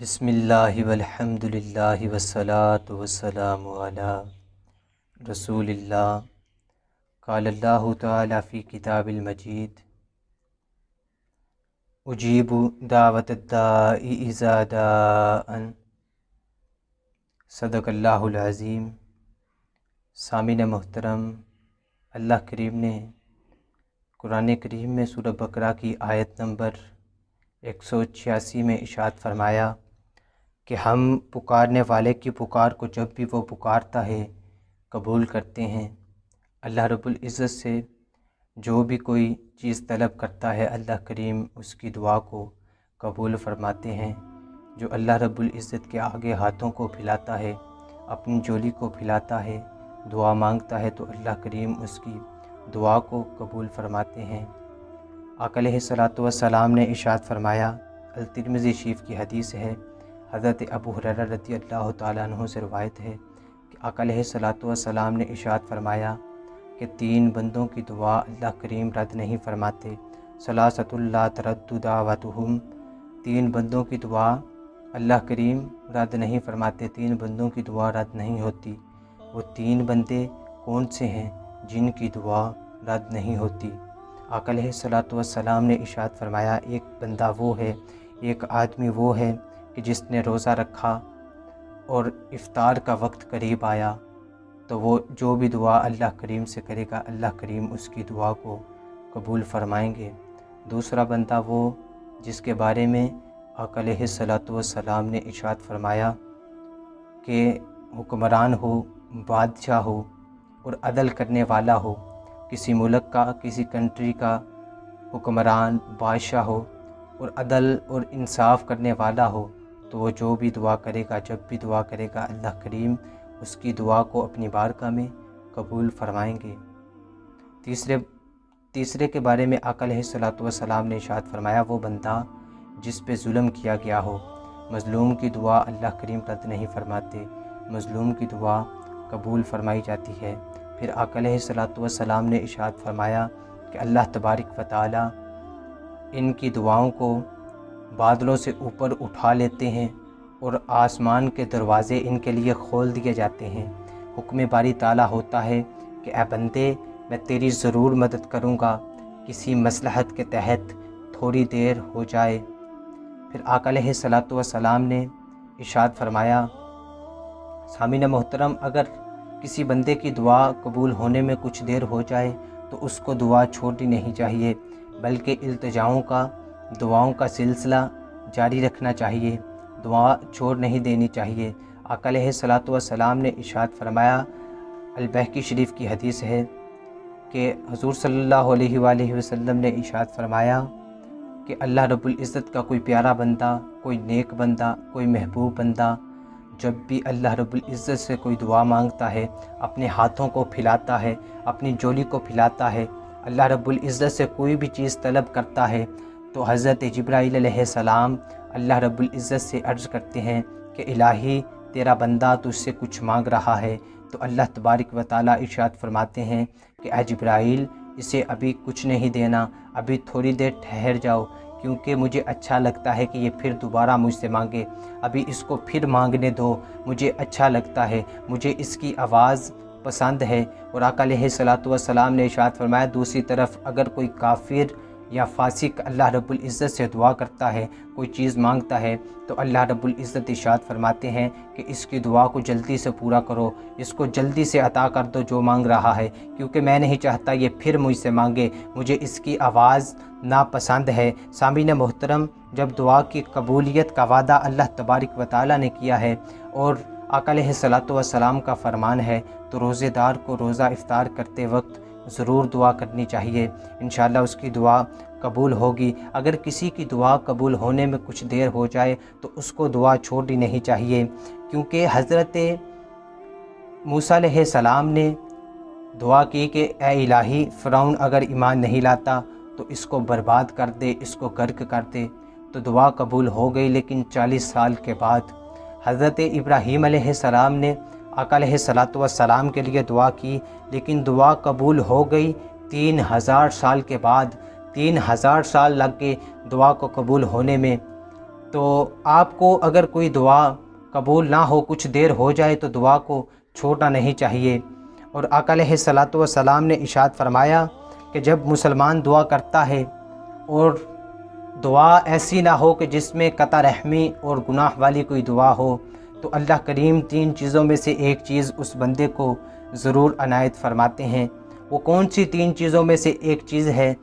بسم اللہ والحمد للہ والصلاة والسلام علی رسول اللہ۔ قال اللہ تعالی فی کتاب المجید اجیب دعوت الداعی اذا دعان۔ صدق اللہ العظیم۔ سامعین محترم، اللہ کریم نے قرآن کریم میں سورہ بقرہ کی آیت نمبر 186 میں ارشاد فرمایا کہ ہم پکارنے والے کی پکار کو جب بھی وہ پکارتا ہے قبول کرتے ہیں۔ اللہ رب العزت سے جو بھی کوئی چیز طلب کرتا ہے اللہ کریم اس کی دعا کو قبول فرماتے ہیں۔ جو اللہ رب العزت کے آگے ہاتھوں کو پھیلاتا ہے، اپنی جولی کو پھیلاتا ہے، دعا مانگتا ہے تو اللہ کریم اس کی دعا کو قبول فرماتے ہیں۔ آقا علیہ الصلوۃ والسلام نے ارشاد فرمایا، الترمذی شریف کی حدیث ہے، حضرت ابو ہریرہ رضی اللہ تعالیٰ عنہ سے روایت ہے کہ آقا علیہ الصلوۃ والسلام نے ارشاد فرمایا کہ 3 بندوں کی دعا اللہ کریم رد نہیں فرماتے۔ ثلاثۃ لا ترد دعوتہم، 3 بندوں کی دعا اللہ کریم رد نہیں فرماتے، 3 بندوں کی دعا رد نہیں ہوتی۔ وہ 3 بندے کون سے ہیں جن کی دعا رد نہیں ہوتی؟ آقا علیہ الصلوۃ والسلام نے ارشاد فرمایا، ایک بندہ وہ ہے، ایک آدمی وہ ہے کہ جس نے روزہ رکھا اور افطار کا وقت قریب آیا تو وہ جو بھی دعا اللہ کریم سے کرے گا اللہ کریم اس کی دعا کو قبول فرمائیں گے۔ دوسرا بندہ وہ جس کے بارے میں آقا علیہ الصلوۃ والسلام نے ارشاد فرمایا کہ حکمران ہو، بادشاہ ہو اور عدل کرنے والا ہو، کسی ملک کا، کسی کنٹری کا حکمران بادشاہ ہو اور عدل اور انصاف کرنے والا ہو تو وہ جو بھی دعا کرے گا، جب بھی دعا کرے گا اللہ کریم اس کی دعا کو اپنی بارگاہ میں قبول فرمائیں گے۔ تیسرے کے بارے میں آقا علیہ الصلوۃ والسلام نے ارشاد فرمایا، وہ بندہ جس پہ ظلم کیا گیا ہو، مظلوم کی دعا اللہ کریم رد نہیں فرماتے، مظلوم کی دعا قبول فرمائی جاتی ہے۔ پھر آقا علیہ الصلوۃ والسلام نے ارشاد فرمایا کہ اللہ تبارک و تعالی ان کی دعاؤں کو بادلوں سے اوپر اٹھا لیتے ہیں اور آسمان کے دروازے ان کے لیے کھول دیے جاتے ہیں۔ حکم باری تعالیٰ ہوتا ہے کہ اے بندے میں تیری ضرور مدد کروں گا، کسی مصلحت کے تحت تھوڑی دیر ہو جائے۔ پھر آقا علیہ الصلوۃ والسلام نے ارشاد فرمایا، سامعین محترم، اگر کسی بندے کی دعا قبول ہونے میں کچھ دیر ہو جائے تو اس کو دعا چھوڑنی نہیں چاہیے، بلکہ دعاؤں کا سلسلہ جاری رکھنا چاہیے، دعا چھوڑ نہیں دینی چاہیے۔ آقا علیہ الصلوۃ والسلام نے ارشاد فرمایا، البیہقی شریف کی حدیث ہے کہ حضور صلی اللہ علیہ وآلہ وسلم نے ارشاد فرمایا کہ اللہ رب العزت کا کوئی پیارا بندہ، کوئی نیک بندہ، کوئی محبوب بندہ جب بھی اللہ رب العزت سے کوئی دعا مانگتا ہے، اپنے ہاتھوں کو پھیلاتا ہے، اپنی جولی کو پھیلاتا ہے، اللہ رب العزت سے کوئی بھی چیز طلب کرتا ہے تو حضرت جبرائیل علیہ السلام اللہ رب العزت سے عرض کرتے ہیں کہ الہی تیرا بندہ تجھ سے کچھ مانگ رہا ہے، تو اللہ تبارک و تعالیٰ ارشاد فرماتے ہیں کہ اے جبرائیل اسے ابھی کچھ نہیں دینا، ابھی تھوڑی دیر ٹھہر جاؤ، کیونکہ مجھے اچھا لگتا ہے کہ یہ پھر دوبارہ مجھ سے مانگے، ابھی اس کو پھر مانگنے دو، مجھے اچھا لگتا ہے، مجھے اس کی آواز پسند ہے۔ اور آقا علیہ الصلوۃ والسلام نے ارشاد فرمایا، دوسری طرف اگر کوئی کافر یا فاسق اللہ رب العزت سے دعا کرتا ہے، کوئی چیز مانگتا ہے تو اللہ رب العزت ارشاد فرماتے ہیں کہ اس کی دعا کو جلدی سے پورا کرو، اس کو جلدی سے عطا کر دو جو مانگ رہا ہے، کیونکہ میں نہیں چاہتا یہ پھر مجھ سے مانگے، مجھے اس کی آواز ناپسند ہے۔ سامعین محترم، جب دعا کی قبولیت کا وعدہ اللہ تبارک و تعالیٰ نے کیا ہے اور آقا علیہ الصلوۃ والسلام کا فرمان ہے تو روزے دار کو روزہ افطار کرتے وقت ضرور دعا کرنی چاہیے، انشاءاللہ اس کی دعا قبول ہوگی۔ اگر کسی کی دعا قبول ہونے میں کچھ دیر ہو جائے تو اس کو دعا چھوڑنی نہیں چاہیے، کیونکہ حضرت موسیٰ علیہ السلام نے دعا کی کہ اے الہی فرعون اگر ایمان نہیں لاتا تو اس کو برباد کر دے، اس کو غرق کر دے، تو دعا قبول ہو گئی۔ لیکن 40 سال کے بعد حضرت ابراہیم علیہ السلام نے آقا علیہ الصلوۃ والسلام کے لیے دعا کی، لیکن دعا قبول ہو گئی 3000 سال کے بعد، 3000 سال لگ گئے دعا کو قبول ہونے میں۔ تو آپ کو اگر کوئی دعا قبول نہ ہو، کچھ دیر ہو جائے، تو دعا کو چھوڑنا نہیں چاہیے۔ اور آقا علیہ الصلوۃ والسلام نے ارشاد فرمایا کہ جب مسلمان دعا کرتا ہے اور دعا ایسی نہ ہو کہ جس میں قطع رحمی اور گناہ والی کوئی دعا ہو، تو اللہ کریم 3 چیزوں میں سے ایک چیز اس بندے کو ضرور عنایت فرماتے ہیں۔ وہ کون سی 3 چیزوں میں سے ایک چیز ہے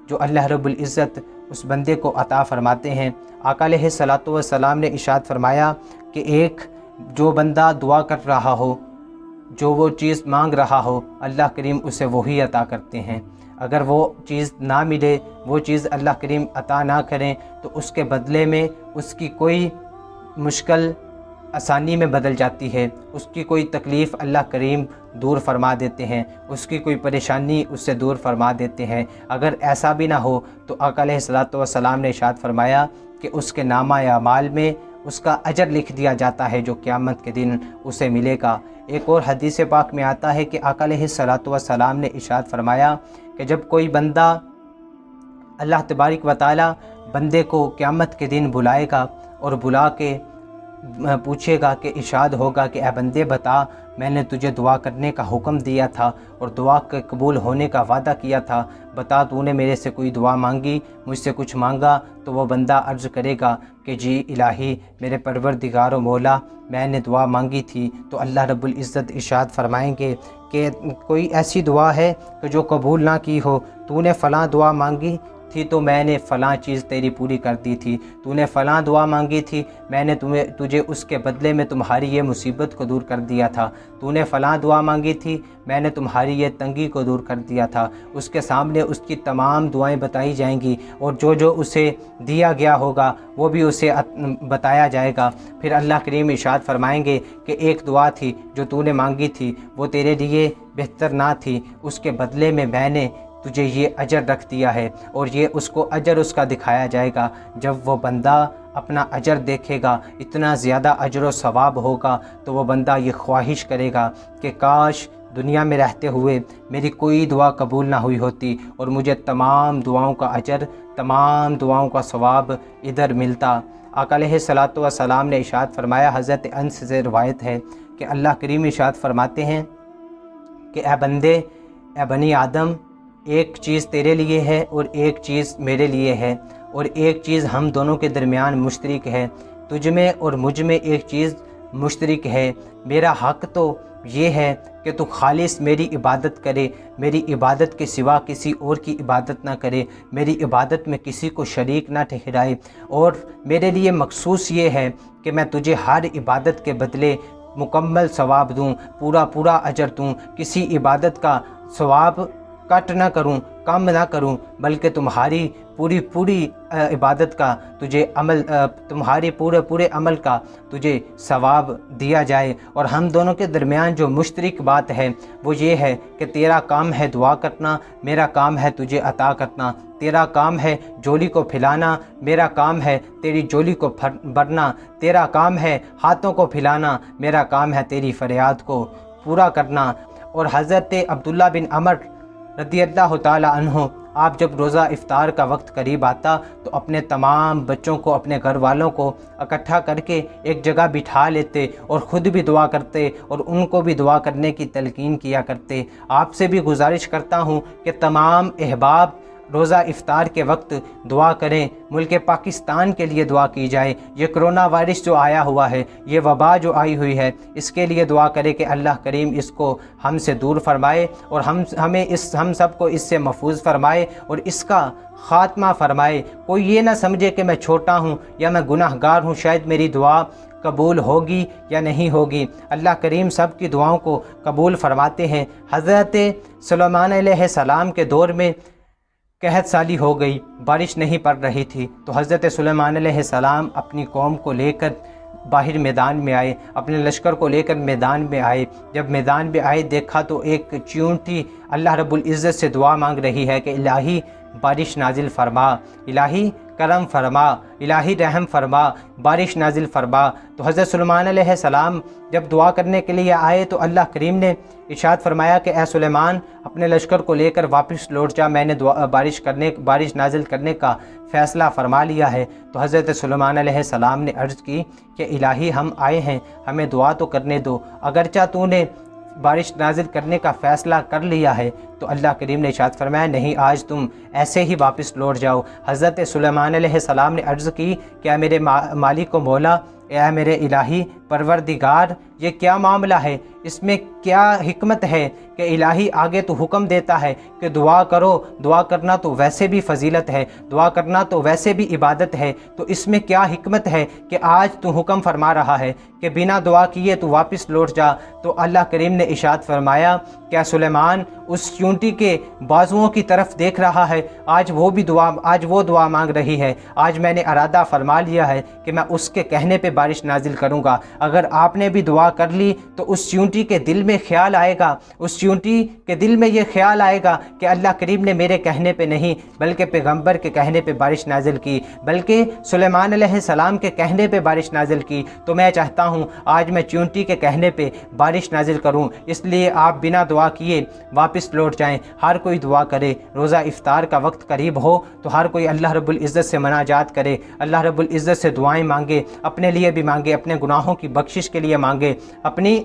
جو اللہ رب العزت اس بندے کو عطا فرماتے ہیں؟ آقا علیہ الصلوۃ والسلام نے ارشاد فرمایا کہ ایک جو بندہ دعا کر رہا ہو، جو وہ چیز مانگ رہا ہو، اللہ کریم اسے وہی عطا کرتے ہیں۔ اگر وہ چیز نہ ملے، وہ چیز اللہ کریم عطا نہ کریں، تو اس کے بدلے میں اس کی کوئی مشکل آسانی میں بدل جاتی ہے، اس کی کوئی تکلیف اللہ کریم دور فرما دیتے ہیں، اس کی کوئی پریشانی اس سے دور فرما دیتے ہیں۔ اگر ایسا بھی نہ ہو تو آقا علیہ الصلوۃ والسلام نے ارشاد فرمایا کہ اس کے نامہ اعمال میں اس کا اجر لکھ دیا جاتا ہے جو قیامت کے دن اسے ملے گا۔ ایک اور حدیث پاک میں آتا ہے کہ آقا علیہ الصلوۃ والسلام نے ارشاد فرمایا کہ جب کوئی بندہ، اللہ تبارک و تعالی بندے کو قیامت کے دن بلائے گا اور بلا کے پوچھے گا کہ ارشاد ہوگا کہ اے بندے بتا، میں نے تجھے دعا کرنے کا حکم دیا تھا اور دعا کے قبول ہونے کا وعدہ کیا تھا، بتا تو نے میرے سے کوئی دعا مانگی، مجھ سے کچھ مانگا؟ تو وہ بندہ عرض کرے گا کہ جی الہی میرے پروردگار و مولا، میں نے دعا مانگی تھی۔ تو اللہ رب العزت ارشاد فرمائیں گے کہ کوئی ایسی دعا ہے کہ جو قبول نہ کی ہو؟ تو نے فلاں دعا مانگی تھی تو میں نے فلاں چیز تیری پوری کر دی تھی، تو نے فلاں دعا مانگی تھی، میں نے تجھے اس کے بدلے میں تمہاری یہ مصیبت کو دور کر دیا تھا، تو نے فلاں دعا مانگی تھی، میں نے تمہاری یہ تنگی کو دور کر دیا تھا۔ اس کے سامنے اس کی تمام دعائیں بتائی جائیں گی، اور جو جو اسے دیا گیا ہوگا وہ بھی اسے بتایا جائے گا۔ پھر اللہ کریم ارشاد فرمائیں گے کہ ایک دعا تھی جو تو نے مانگی تھی، وہ تیرے لیے بہتر نہ تھی، اس کے بدلے میں میں نے تجھے یہ اجر رکھ دیا ہے، اور یہ اس کو اجر اس کا دکھایا جائے گا۔ جب وہ بندہ اپنا اجر دیکھے گا، اتنا زیادہ اجر و ثواب ہوگا، تو وہ بندہ یہ خواہش کرے گا کہ کاش دنیا میں رہتے ہوئے میری کوئی دعا قبول نہ ہوئی ہوتی اور مجھے تمام دعاؤں کا اجر، تمام دعاؤں کا ثواب ادھر ملتا۔ آقا علیہ الصلوۃ والسلام نے ارشاد فرمایا، حضرت انس سے روایت ہے کہ اللہ کریم ارشاد فرماتے ہیں کہ اے بندے، اے بنی آدم، ایک چیز تیرے لیے ہے اور ایک چیز میرے لیے ہے، اور ایک چیز ہم دونوں کے درمیان مشترک ہے، تجھ میں اور مجھ میں ایک چیز مشترک ہے۔ میرا حق تو یہ ہے کہ تو خالص میری عبادت کرے، میری عبادت کے سوا کسی اور کی عبادت نہ کرے، میری عبادت میں کسی کو شریک نہ ٹھہرائے، اور میرے لیے مخصوص یہ ہے کہ میں تجھے ہر عبادت کے بدلے مکمل ثواب دوں، پورا اجر دوں، کسی عبادت کا ثواب کٹ نہ کروں، کم نہ کروں، بلکہ تمہاری پوری عبادت کا تجھے عمل، تمہارے پورے عمل کا تجھے ثواب دیا جائے۔ اور ہم دونوں کے درمیان جو مشترک بات ہے وہ یہ ہے کہ تیرا کام ہے دعا کرنا، میرا کام ہے تجھے عطا کرنا، تیرا کام ہے جولی کو پھیلانا، میرا کام ہے تیری جولی کو بھرنا، تیرا کام ہے ہاتھوں کو پھیلانا، میرا کام ہے تیری فریاد کو پورا کرنا۔ اور حضرت عبداللہ بن عمر رضی اللہ تعالیٰ عنہ، آپ جب روزہ افطار کا وقت قریب آتا تو اپنے تمام بچوں کو، اپنے گھر والوں کو اکٹھا کر کے ایک جگہ بٹھا لیتے اور خود بھی دعا کرتے اور ان کو بھی دعا کرنے کی تلقین کیا کرتے۔ آپ سے بھی گزارش کرتا ہوں کہ تمام احباب روزہ افطار کے وقت دعا کریں، ملک پاکستان کے لیے دعا کی جائے۔ یہ کرونا وائرس جو آیا ہوا ہے، یہ وبا جو آئی ہوئی ہے، اس کے لیے دعا کرے کہ اللہ کریم اس کو ہم سے دور فرمائے اور ہم سب کو اس سے محفوظ فرمائے اور اس کا خاتمہ فرمائے۔ کوئی یہ نہ سمجھے کہ میں چھوٹا ہوں یا میں گناہ گار ہوں، شاید میری دعا قبول ہوگی یا نہیں ہوگی۔ اللہ کریم سب کی دعاؤں کو قبول فرماتے ہیں۔ حضرت سلیمان علیہ السلام کے دور میں قحط سالی ہو گئی، بارش نہیں پڑ رہی تھی، تو حضرت سلیمان علیہ السلام اپنی قوم کو لے کر باہر میدان میں آئے، اپنے لشکر کو لے کر میدان میں آئے۔ جب میدان میں آئے دیکھا تو ایک چیونٹی اللہ رب العزت سے دعا مانگ رہی ہے کہ الہی بارش نازل فرما، الہی کرم فرما، الہی رحم فرما، بارش نازل فرما۔ تو حضرت سلیمان علیہ السلام جب دعا کرنے کے لیے آئے تو اللہ کریم نے ارشاد فرمایا کہ اے سلیمان اپنے لشکر کو لے کر واپس لوٹ جا، میں نے بارش نازل کرنے کا فیصلہ فرما لیا ہے۔ تو حضرت سلیمان علیہ السلام نے عرض کی کہ الہی ہم آئے ہیں، ہمیں دعا تو کرنے دو، اگرچہ تو نے بارش نازل کرنے کا فیصلہ کر لیا ہے۔ تو اللہ کریم نے ارشاد فرمایا نہیں، آج تم ایسے ہی واپس لوٹ جاؤ۔ حضرت سلیمان علیہ السلام نے عرض کی کہ اے میرے مالک و مولا، اے میرے الہی پروردگار، یہ کیا معاملہ ہے؟ اس میں کیا حکمت ہے کہ الہی آگے تو حکم دیتا ہے کہ دعا کرو، دعا کرنا تو ویسے بھی فضیلت ہے، دعا کرنا تو ویسے بھی عبادت ہے، تو اس میں کیا حکمت ہے کہ آج تو حکم فرما رہا ہے کہ بنا دعا کیے تو واپس لوٹ جا؟ تو اللہ کریم نے ارشاد فرمایا کہ سلیمان اس چونٹی کے بازوؤں کی طرف دیکھ رہا ہے، آج وہ دعا مانگ رہی ہے، آج میں نے ارادہ فرما لیا ہے کہ میں اس کے کہنے پہ بارش نازل کروں گا۔ اگر آپ نے بھی دعا کر لی تو اس چونٹی کے دل میں خیال آئے گا، اس چونٹی کے دل میں یہ خیال آئے گا کہ اللہ کریم نے میرے کہنے پہ نہیں بلکہ پیغمبر کے کہنے پہ بارش نازل کی، بلکہ سلیمان علیہ السلام کے کہنے پہ بارش نازل کی۔ تو میں چاہتا ہوں آج میں چونٹی کے کہنے پہ بارش نازل کروں، اس لیے آپ بنا دعا کیے واپس لوٹ جائیں۔ ہر کوئی دعا کرے، روزہ افطار کا وقت قریب ہو تو ہر کوئی اللہ رب العزت سے مناجات کرے، اللہ رب العزت سے دعائیں مانگے، اپنے لیے بھی مانگے، اپنے گناہوں کی بخشش کے لیے مانگے، اپنی